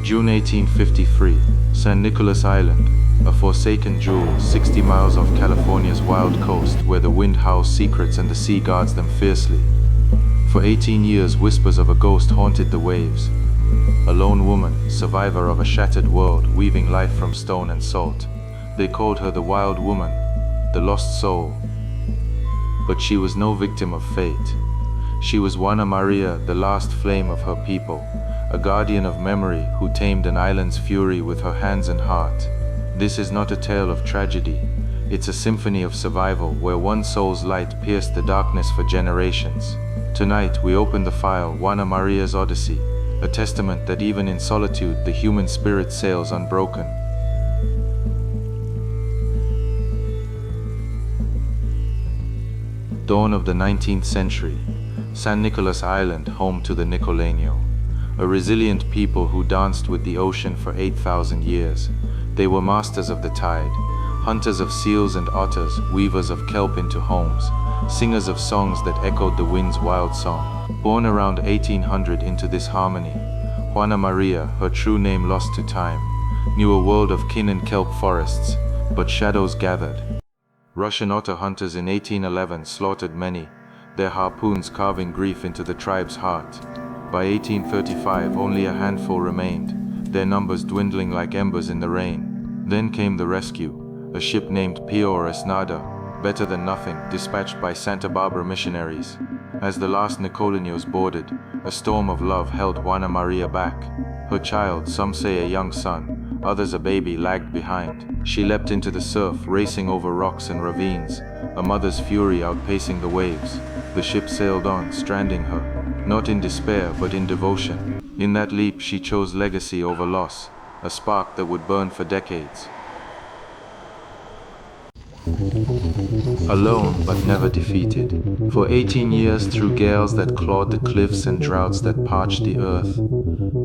June 1853, San Nicolas Island, a forsaken jewel 60 miles off California's wild coast where the wind howls secrets and the sea guards them fiercely. For 18 years, whispers of a ghost haunted the waves. A lone woman, survivor of a shattered world, weaving life from stone and salt. They called her the Wild Woman, the Lost Soul. But she was no victim of fate. She was Juana Maria, the last flame of her people, a guardian of memory who tamed an island's fury with her hands and heart. This is not a tale of tragedy. It's a symphony of survival where one soul's light pierced the darkness for generations. Tonight we open the file, Juana Maria's Odyssey, a testament that even in solitude the human spirit sails unbroken. Dawn of the 19th century, San Nicolas Island, home to the Nicoleño, a resilient people who danced with the ocean for 8,000 years. They were masters of the tide, hunters of seals and otters, weavers of kelp into homes, singers of songs that echoed the wind's wild song. Born around 1800 into this harmony, Juana Maria, her true name lost to time, knew a world of kin and kelp forests, but shadows gathered. Russian otter hunters in 1811 slaughtered many, their harpoons carving grief into the tribe's heart. By 1835, only a handful remained, their numbers dwindling like embers in the rain. Then came the rescue, a ship named Pio Esnada, better than nothing, dispatched by Santa Barbara missionaries. As the last Nicoleños boarded, a storm of love held Juana Maria back. Her child, some say a young son, others a baby, lagged behind. She leapt into the surf, racing over rocks and ravines, a mother's fury outpacing the waves. The ship sailed on, stranding her, not in despair but in devotion. In that leap she chose legacy over loss, a spark that would burn for decades. Alone but never defeated. For 18 years, through gales that clawed the cliffs and droughts that parched the earth,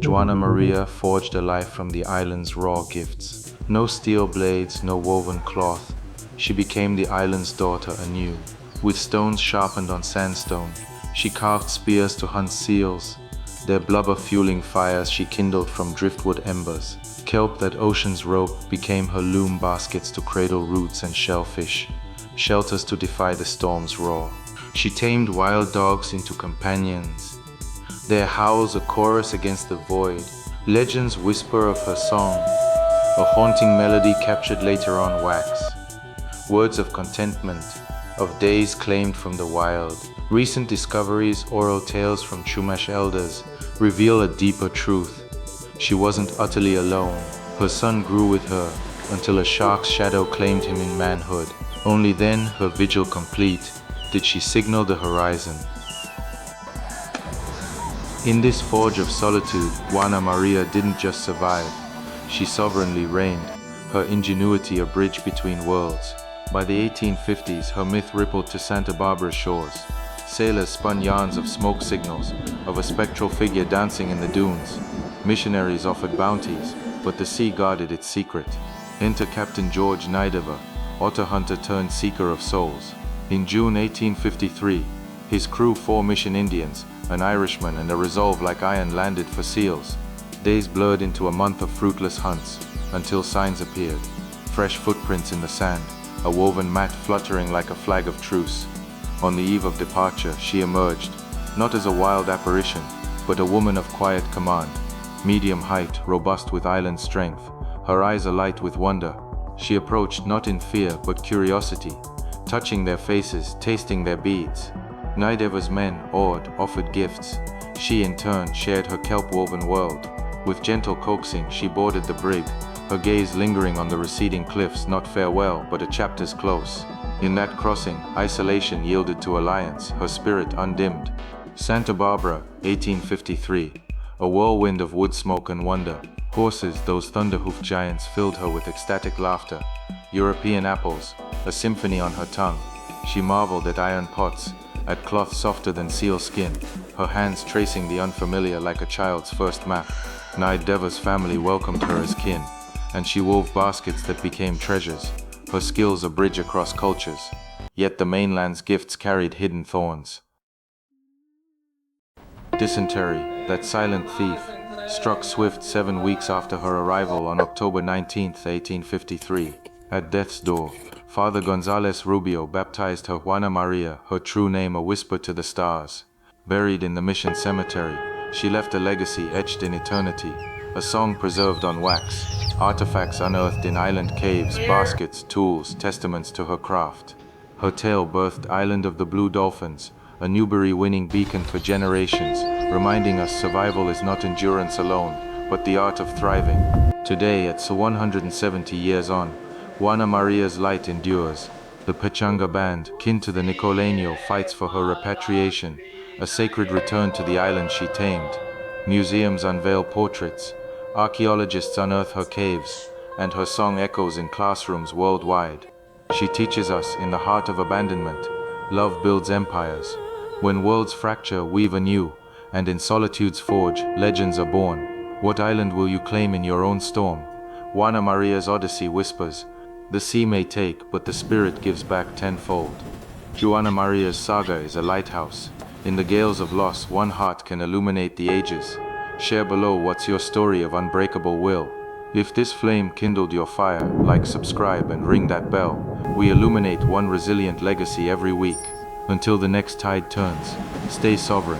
Juana Maria forged a life from the island's raw gifts. No steel blades, no woven cloth. She became the island's daughter anew. With stones sharpened on sandstone, she carved spears to hunt seals. Their blubber fueling fires she kindled from driftwood embers. Kelp that ocean's rope became her loom baskets to cradle roots and shellfish, shelters to defy the storm's roar. She tamed wild dogs into companions, their howls a chorus against the void. Legends whisper of her song, a haunting melody captured later on wax. Words of contentment, of days claimed from the wild. Recent discoveries, oral tales from Chumash elders, reveal a deeper truth. She wasn't utterly alone. Her son grew with her, until a shark's shadow claimed him in manhood. Only then, her vigil complete, did she signal the horizon. In this forge of solitude, Juana Maria didn't just survive. She sovereignly reigned, her ingenuity a bridge between worlds. By the 1850s, her myth rippled to Santa Barbara shores. Sailors spun yarns of smoke signals, of a spectral figure dancing in the dunes. Missionaries offered bounties, but the sea guarded its secret. Enter Captain George Nidever, otter hunter turned seeker of souls. In June 1853, his crew, 4 mission Indians, an Irishman and a resolve like iron, landed for seals. Days blurred into a month of fruitless hunts, until signs appeared. Fresh footprints in the sand, a woven mat fluttering like a flag of truce. On the eve of departure, she emerged, not as a wild apparition, but a woman of quiet command. Medium height, robust with island strength, her eyes alight with wonder. She approached not in fear but curiosity, touching their faces, tasting their beads. Nidever's men, awed, offered gifts. She in turn shared her kelp-woven world. With gentle coaxing, she boarded the brig, her gaze lingering on the receding cliffs, not farewell, but a chapter's close. In that crossing, isolation yielded to alliance, her spirit undimmed. Santa Barbara, 1853. A whirlwind of wood smoke and wonder. Horses, those thunder-hoofed giants, filled her with ecstatic laughter. European apples, a symphony on her tongue. She marveled at iron pots, at cloth softer than seal skin, her hands tracing the unfamiliar like a child's first map. Nidever's family welcomed her as kin, and she wove baskets that became treasures, her skills a bridge across cultures. Yet the mainland's gifts carried hidden thorns. Dysentery, that silent thief, struck swift 7 weeks after her arrival on October 19, 1853. At death's door, Father González Rubio baptized her Juana Maria, her true name a whisper to the stars. Buried in the mission cemetery, she left a legacy etched in eternity, a song preserved on wax, artifacts unearthed in island caves, baskets, tools, testaments to her craft. Her tale birthed Island of the Blue Dolphins, a Newbery-winning beacon for generations, reminding us survival is not endurance alone, but the art of thriving. Today, at 170 years on, Juana Maria's light endures. The Pachanga band, kin to the Nicoleño, fights for her repatriation, a sacred return to the island she tamed. Museums unveil portraits, archaeologists unearth her caves, and her song echoes in classrooms worldwide. She teaches us, in the heart of abandonment, love builds empires. When worlds fracture, weave anew, and in solitude's forge, legends are born. What island will you claim in your own storm? Juana Maria's Odyssey whispers, the sea may take, but the spirit gives back tenfold. Juana Maria's saga is a lighthouse. In the gales of loss, one heart can illuminate the ages. Share below what's your story of unbreakable will. If this flame kindled your fire, like, subscribe, and ring that bell. We illuminate one resilient legacy every week. Until the next tide turns, stay sovereign.